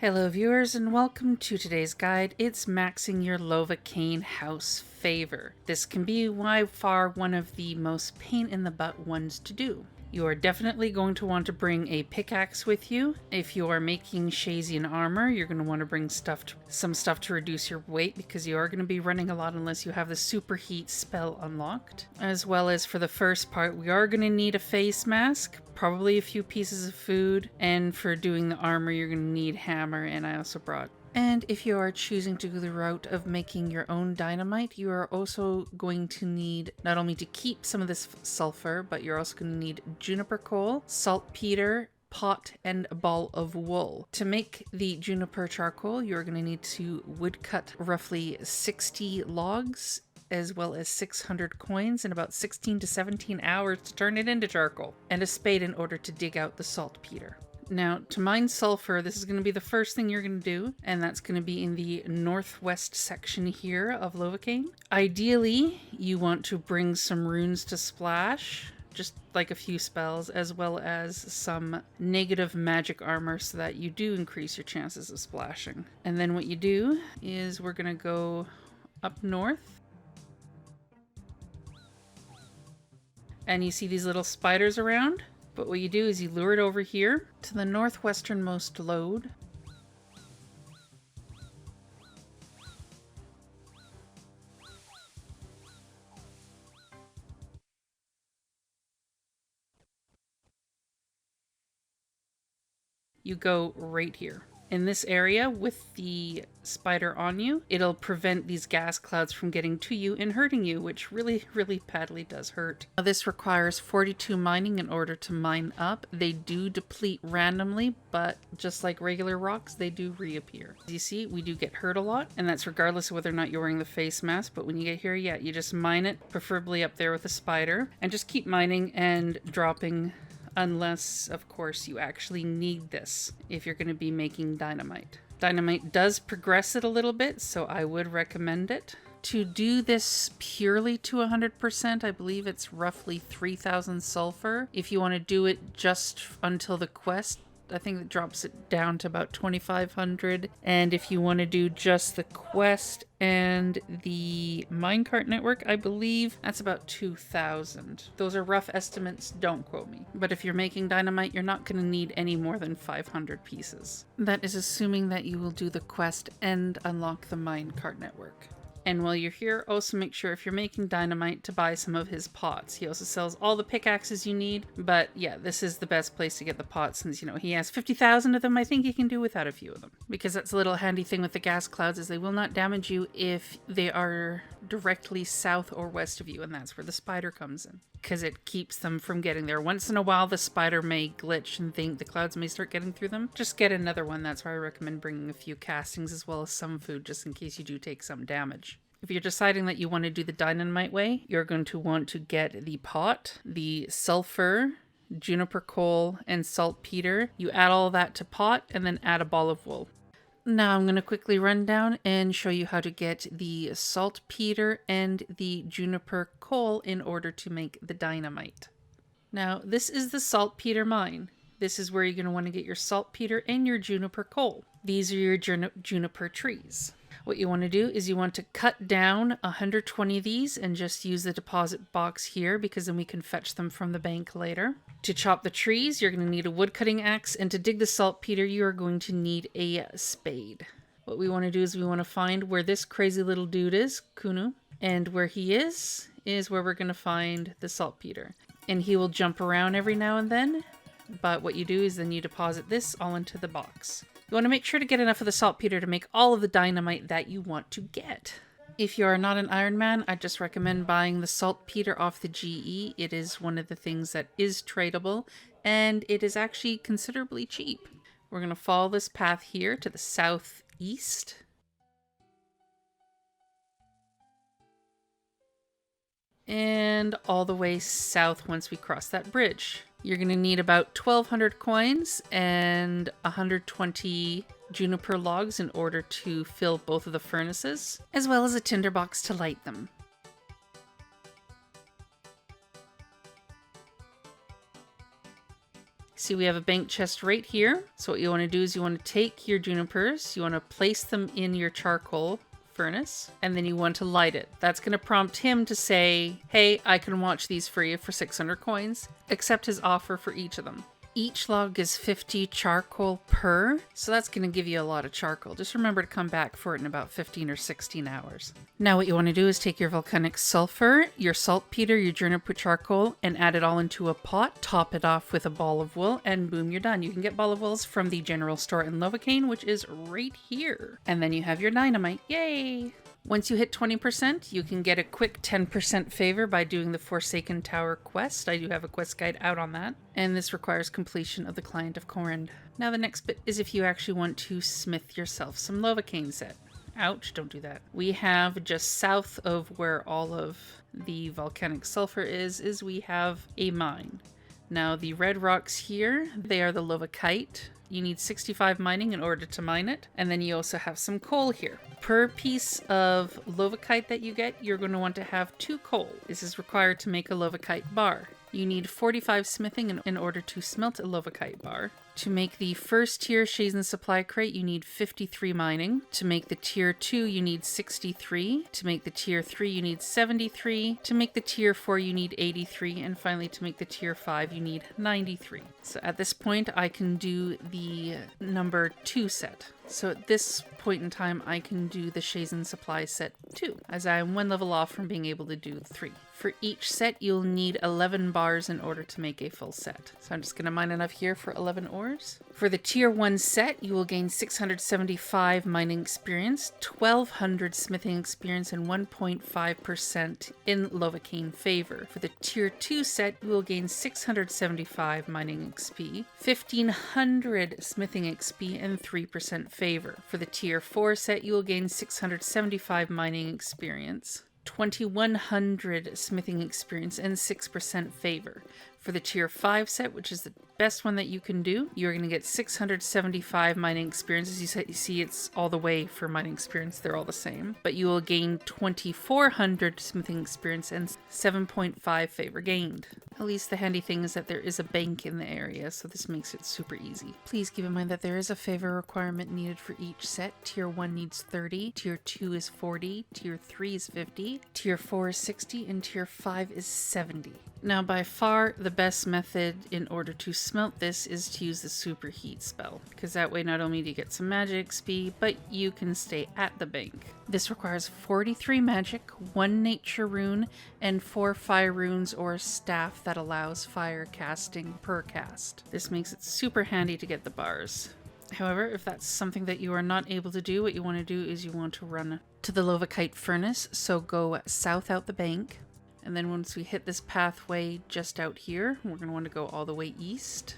Hello viewers and welcome to today's guide. It's maxing your Lovakengj house favor. This can be by far one of the most pain in the butt ones to do. You are definitely going to want to bring a pickaxe with you. If you are making Shayzien armor, you're going to want to bring some stuff to reduce your weight because you are going to be running a lot unless you have the superheat spell unlocked. As well as for the first part, we are going to need a face mask, probably a few pieces of food, and for doing the armor, you're going to need hammer, and I also brought. And if you are choosing to go the route of making your own dynamite, you are also going to need not only to keep some of this sulfur, but you're also going to need juniper coal, saltpetre, pot, and a ball of wool. To make the juniper charcoal, you're going to need to woodcut roughly 60 logs, as well as 600 coins and about 16 to 17 hours to turn it into charcoal, and a spade in order to dig out the saltpetre. Now, to mine sulfur, this is going to be the first thing you're going to do, and that's going to be in the northwest section here of Lovakengj. Ideally, you want to bring some runes to splash, just like a few spells, as well as some negative magic armor so that you do increase your chances of splashing. And then what you do is we're going to go up north. And you see these little spiders around? But what you do is you lure it over here to the northwesternmost lode. You go right here. In this area with the spider on you, it'll prevent these gas clouds from getting to you and hurting you, which really badly does hurt. Now, this requires 42 mining in order to mine up. They do deplete randomly, but just like regular rocks, they do reappear. As you see, we do get hurt a lot, and that's regardless of whether or not you're wearing the face mask, but when you get here, yeah, you just mine it, preferably up there with a spider, and just keep mining and dropping, unless, of course, you actually need this if you're going to be making dynamite. Dynamite does progress it a little bit, so I would recommend it. To do this purely to 100%, I believe it's roughly 3,000 sulfur. If you want to do it just until the quest, I think it drops it down to about 2,500. And if you want to do just the quest and the MineCart network, I believe that's about 2,000. Those are rough estimates, don't quote me. But if you're making dynamite, you're not going to need any more than 500 pieces. That is assuming that you will do the quest and unlock the MineCart network. And while you're here, also make sure if you're making dynamite to buy some of his pots. He also sells all the pickaxes you need, but yeah, this is the best place to get the pots since, you know, he has 50,000 of them. I think you can do without a few of them. Because that's a little handy thing with the gas clouds is they will not damage you if they are directly south or west of you, and that's where the spider comes in. Because it keeps them from getting there. Once in a while, the spider may glitch and think the clouds may start getting through them. Just get another one. That's why I recommend bringing a few castings as well as some food, just in case you do take some damage. If you're deciding that you want to do the dynamite way, you're going to want to get the pot, the sulfur, juniper coal, and saltpetre. You add all that to pot and then add a ball of wool. Now I'm going to quickly run down and show you how to get the saltpetre and the juniper coal in order to make the dynamite. Now this is the saltpetre mine. This is where you're going to want to get your saltpetre and your juniper coal. These are your juniper trees. What you want to do is you want to cut down 120 of these and just use the deposit box here because then we can fetch them from the bank later. To chop the trees, you're going to need a woodcutting axe, and to dig the saltpetre, you are going to need a spade. What we want to do is we want to find where this crazy little dude is, Kunu, and where he is where we're going to find the saltpetre. And he will jump around every now and then, but what you do is then you deposit this all into the box. You want to make sure to get enough of the saltpetre to make all of the dynamite that you want to get. If you are not an Iron Man, I just recommend buying the saltpetre off the GE. It is one of the things that is tradable, and it is actually considerably cheap. We're going to follow this path here to the southeast. And all the way south once we cross that bridge. You're going to need about 1,200 coins and 120 juniper logs in order to fill both of the furnaces, as well as a tinderbox to light them. see we have a bank chest right here. So what you want to do is you want to take your junipers, you want to place them in your charcoal furnace, and then you want to light it. That's going to prompt him to say, hey, I can watch these for you for 600 coins. Accept his offer for each of them. Each log is 50 charcoal per, so that's going to give you a lot of charcoal. Just remember to come back for it in about 15 or 16 hours. Now what you want to do is take your volcanic sulfur, your saltpetre, your juniper charcoal, and add it all into a pot, top it off with a ball of wool, and boom, you're done. You can get ball of wools from the general store in Lovakengj, which is right here. And then you have your dynamite. Yay! Once you hit 20%, you can get a quick 10% favor by doing the Forsaken Tower quest. I do have a quest guide out on that. And this requires completion of the Client of Corrin. Now the next bit is if you actually want to smith yourself some Lovakengj set. Ouch, don't do that. We have just south of where all of the volcanic sulfur is we have a mine. Now the red rocks here, they are the Lovakite. You need 65 mining in order to mine it. And then you also have some coal here. Per piece of Lovakite that you get, you're going to want to have 2 coal. This is required to make a Lovakite bar. You need 45 smithing in order to smelt a Lovakite bar. To make the first tier Shayzien supply crate, you need 53 mining. To make the tier 2, you need 63. To make the tier 3, you need 73. To make the tier 4, you need 83. And finally, to make the tier 5, you need 93. So at this point, I can do the number 2 set. So at this point in time, I can do the Shayzien supply set 2, as I am 1 level off from being able to do 3. For each set, you'll need 11 bars in order to make a full set. So I'm just going to mine enough here for 11 ores. For the tier 1 set, you will gain 675 mining experience, 1200 smithing experience, and 1.5% in Lovakengj favor. For the tier 2 set, you will gain 675 mining XP, 1500 smithing XP, and 3% favor. For the tier 4 set, you will gain 675 mining experience, 2100 smithing experience, and 6% favor. For the tier 5 set, which is the best one that you can do, you're going to get 675 mining experience. As you see, it's all the way for mining experience. They're all the same. But you will gain 2400 smithing experience and 7.5 favor gained. At least the handy thing is that there is a bank in the area, so this makes it super easy. Please keep in mind that there is a favor requirement needed for each set. Tier 1 needs 30, Tier 2 is 40, Tier 3 is 50, Tier 4 is 60, and Tier 5 is 70. Now, by far, the best method in order to smelt this is to use the superheat spell, because that way not only do you get some magic XP, but you can stay at the bank. This requires 43 magic, 1 nature rune, and 4 fire runes or a staff that allows fire casting per cast. This makes it super handy to get the bars. However, if that's something that you are not able to do, what you want to do is you want to run to the Lovakite furnace, so go south out the bank. And then once we hit this pathway just out here, we're going to want to go all the way east.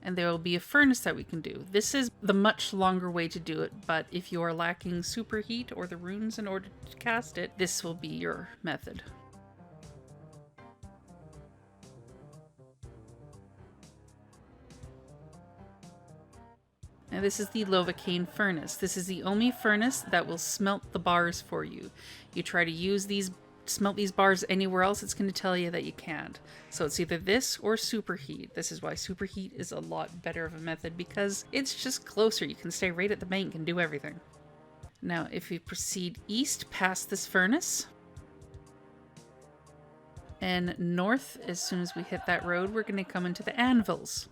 And there will be a furnace that we can do. This is the much longer way to do it, but if you are lacking superheat or the runes in order to cast it, this will be your method. Now this is the Lovakengj furnace. This is the only furnace that will smelt the bars for you. You try to smelt these bars anywhere else, it's going to tell you that you can't. So it's either this or superheat. This is why superheat is a lot better of a method, because it's just closer. You can stay right at the bank and do everything. Now if we proceed east past this furnace and north, as soon as we hit that road, we're going to come into the anvils.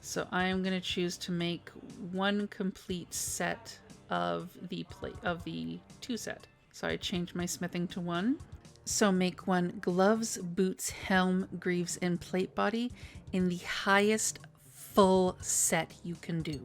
So I am going to choose to make 1 complete set of the 2 set. So I changed my smithing to 1. So make 1 gloves, boots, helm, greaves, and plate body in the highest full set you can do.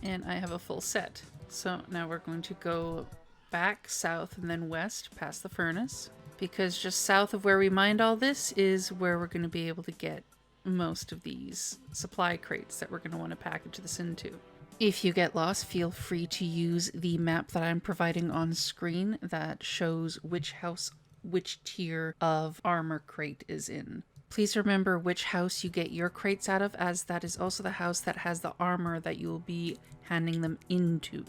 And I have a full set. So now we're going to go back south and then west past the furnace, because just south of where we mined all this is where we're going to be able to get most of these supply crates that we're going to want to package this into. If you get lost, feel free to use the map that I'm providing on screen that shows which house, which tier of armor crate is in. Please remember which house you get your crates out of, as that is also the house that has the armor that you will be handing them into.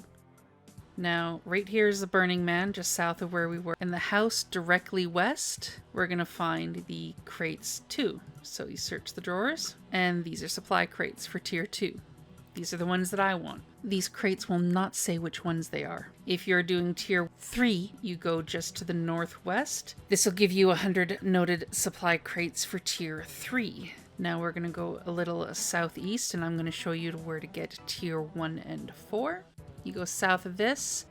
Now, right here is the Burning Man, just south of where we were. In the house directly west, we're going to find the crates too. So you search the drawers, and these are supply crates for tier 2. These are the ones that I want. These crates will not say which ones they are. If you're doing tier 3, you go just to the northwest. This will give you 100 noted supply crates for tier 3. Now we're going to go a little southeast, and I'm going to show you where to get tier 1 and 4. You go south of this,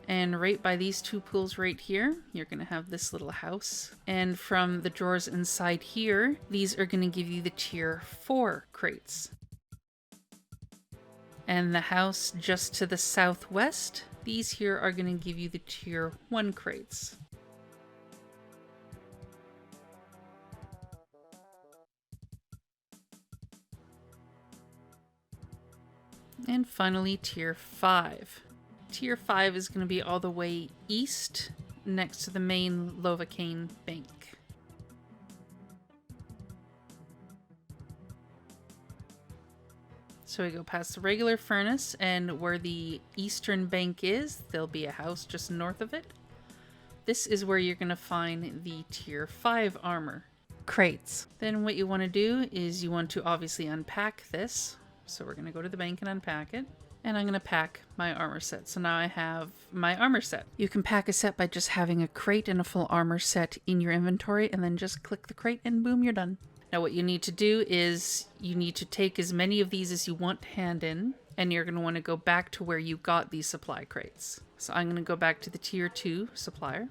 and right by these two pools right here, you're going to have this little house. And from the drawers inside here, these are going to give you the tier 4 crates. And the house just to the southwest, these here are going to give you the tier 1 crates. And finally, tier 5. Tier 5 is going to be all the way east, next to the main Lovakengj bank. So we go past the regular furnace, and where the eastern bank is, there'll be a house just north of it. This is where you're going to find the tier 5 armor crates. Then what you want to do is you want to obviously unpack this. So we're going to go to the bank and unpack it. And I'm going to pack my armor set. So now I have my armor set. You can pack a set by just having a crate and a full armor set in your inventory, and then just click the crate and boom, you're done. Now what you need to do is you need to take as many of these as you want to hand in, and you're going to want to go back to where you got these supply crates. So I'm going to go back to the tier 2 supplier.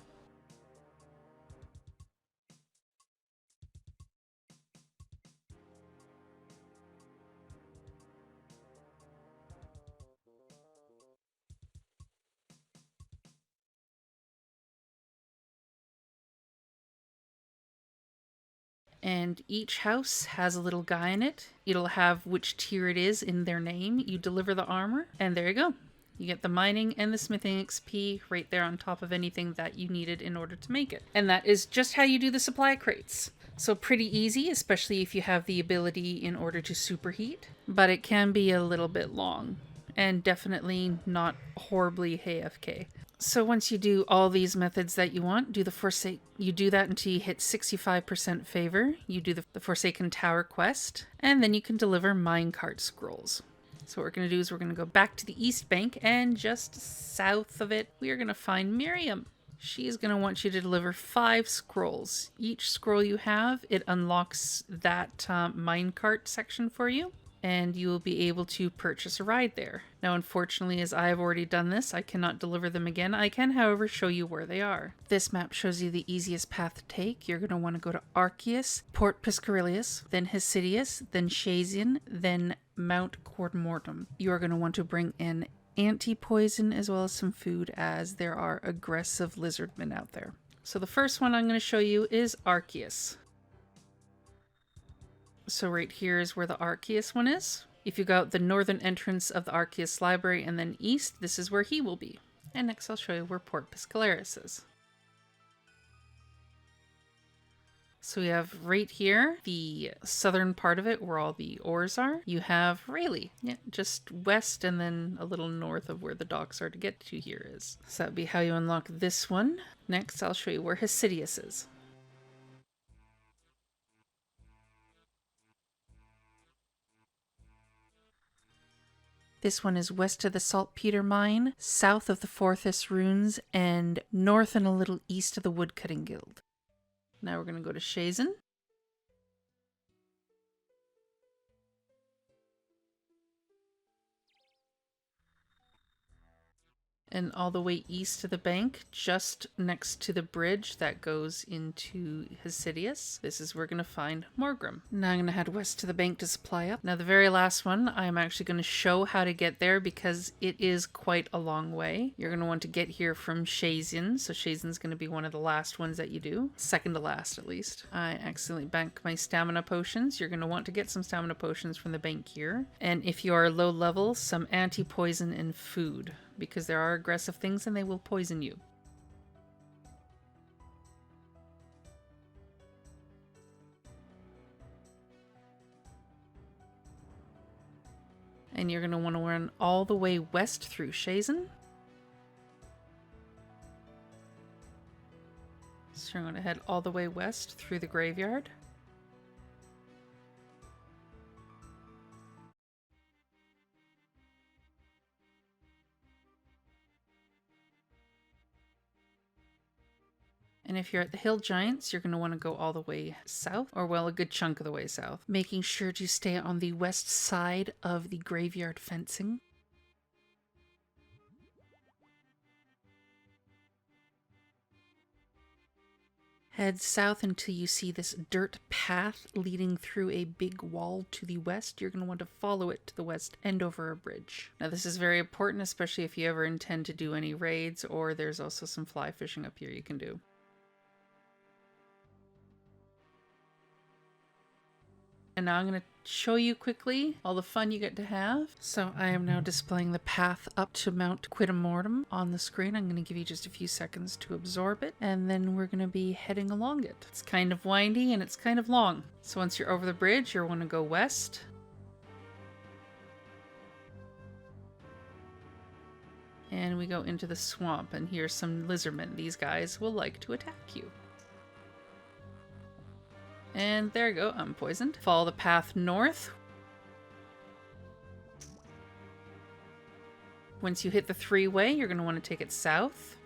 And each house has a little guy in it. It'll have which tier it is in their name. You deliver the armor, and there you go. You get the mining and the smithing XP right there on top of anything that you needed in order to make it. And that is just how you do the supply crates. So pretty easy, especially if you have the ability in order to superheat. But it can be a little bit long, and definitely not horribly AFK. So once you do all these methods that you want, you do that until you hit 65% favor. You do the Forsaken Tower quest, and then you can deliver MineCart scrolls. So what we're going to do is we're going to go back to the East Bank, and just south of it, we are going to find Miriam. She is going to want you to deliver 5 scrolls. Each scroll you have, it unlocks that MineCart section for you, and you will be able to purchase a ride there. Now, unfortunately, as I have already done this, I cannot deliver them again. I can, however, show you where they are. This map shows you the easiest path to take. You're going to want to go to Arceus, Port Piscarilius, then Hesidius, then Shayzien, then Mount Quadmortem. You are going to want to bring in anti-poison as well as some food, as there are aggressive lizardmen out there. So the first one I'm going to show you is Arceus. So right here is where the Arceus one is. If you go out the northern entrance of the Arceus library and then east, this is where he will be. And next I'll show you where Port Piscalaris is. So we have right here, the southern part of it where all the ores are. You have Rayleigh, yeah, just west and then a little north of where the docks are to get to here is. So that would be how you unlock this one. Next I'll show you where Hesidius is. This one is west of the Saltpetre mine, south of the Forthus runes, and north and a little east of the Woodcutting guild. Now we're going to go to Shayzien. And all the way east of the bank, just next to the bridge that goes into Hesidius, this is where we're going to find Morgrim. Now I'm going to head west to the bank to supply up. Now the very last one, I'm actually going to show how to get there because it is quite a long way. You're going to want to get here from Shayzien, so Shayzien's going to be one of the last ones that you do. Second to last, at least. I accidentally banked my stamina potions. You're going to want to get some stamina potions from the bank here. And if you are low level, some anti-poison and food, because there are aggressive things and they will poison you. And you're going to want to run all the way west through Shayzien. So you're going to head all the way west through the graveyard. And if you're at the Hill Giants, you're going to want to go all the way south, or well, a good chunk of the way south, making sure to stay on the west side of the graveyard fencing. Head south until you see this dirt path leading through a big wall to the west. You're going to want to follow it to the west and over a bridge. Now this is very important, especially if you ever intend to do any raids, or there's also some fly fishing up here you can do. And now I'm going to show you quickly all the fun you get to have. So I am now displaying the path up to Mount Quidamortem on the screen. I'm going to give you just a few seconds to absorb it, and then we're going to be heading along it. It's kind of windy and it's kind of long. So once you're over the bridge, you'll want to go west. And we go into the swamp, and here's some lizardmen. These guys will like to attack you. And there you go, I'm poisoned. Follow the path north. Once you hit the three-way, you're going to want to take it south.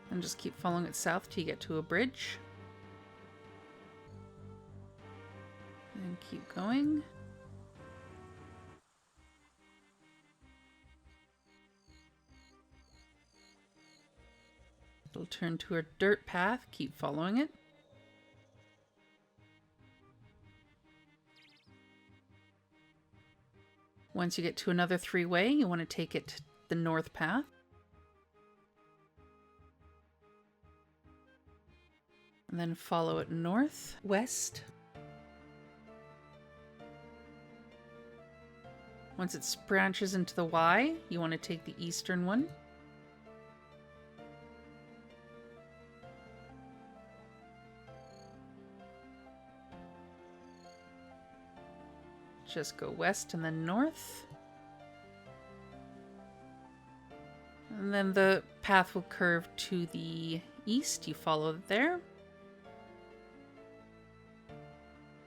And just keep following it south till you get to a bridge. And keep going. It'll turn to a dirt path. Keep following it. Once you get to another three-way, you want to take it the north path. And then follow it north, west. Once it branches into the Y, you want to take the eastern one. Just go west and then north. And then the path will curve to the east. You follow it there.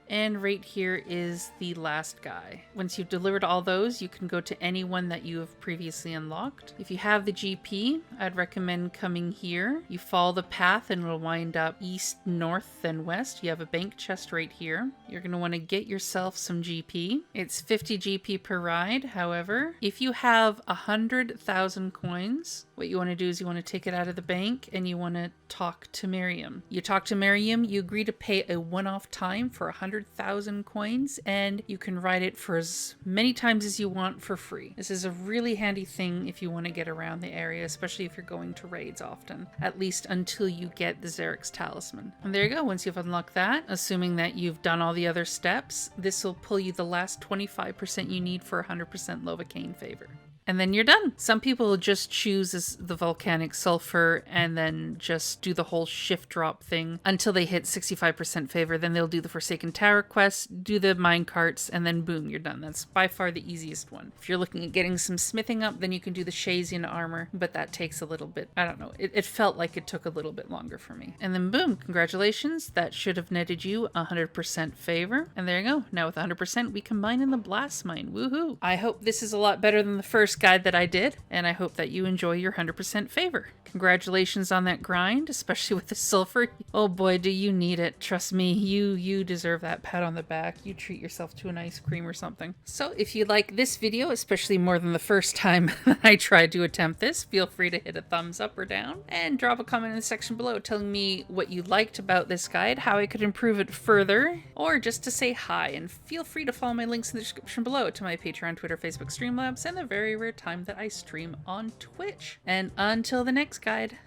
And right here is the last guy. Once you've delivered all those, you can go to any one that you have previously unlocked. If you have the GP, I'd recommend coming here. You follow the path and it'll wind up east, north, then west. You have a bank chest right here. You're going to want to get yourself some GP. It's 50 GP per ride. However, if you have 100,000 coins, what you want to do is you want to take it out of the bank and you want to talk to Miriam. You talk to Miriam, you agree to pay a one-off time for 100,000 coins, and you can ride it for as many times as you want for free. This is a really handy thing if you want to get around the area, especially if you're going to raids often, at least until you get the Xeric's Talisman. And there you go. Once you've unlocked that, assuming that you've done all the other steps, this will pull you the last 25% you need for 100% Lovakengj favor. And then you're done. Some people will just choose the Volcanic Sulphur and then just do the whole shift drop thing until they hit 65% favor. Then they'll do the Forsaken Tower quest, do the MineCarts, and then boom, you're done. That's by far the easiest one. If you're looking at getting some smithing up, then you can do the Shayzien armor, but that takes a little bit. I don't know. It felt like it took a little bit longer for me. And then boom, congratulations. That should have netted you 100% favor. And there you go. Now with 100%, we can mine in the blast mine. Woohoo! I hope this is a lot better than the first first guide that I did, and I hope that you enjoy your 100% favor. Congratulations on that grind, especially with the sulfur. Oh boy, do you need it. Trust me, you deserve that pat on the back. You treat yourself to an ice cream or something. So if you like this video, especially more than the first time I tried to attempt this, feel free to hit a thumbs up or down and drop a comment in the section below telling me what you liked about this guide, how I could improve it further, or just to say hi. And feel free to follow my links in the description below to my Patreon, Twitter, Facebook, Streamlabs, and the very rare time that I stream on Twitch. And until the next guide,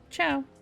ciao!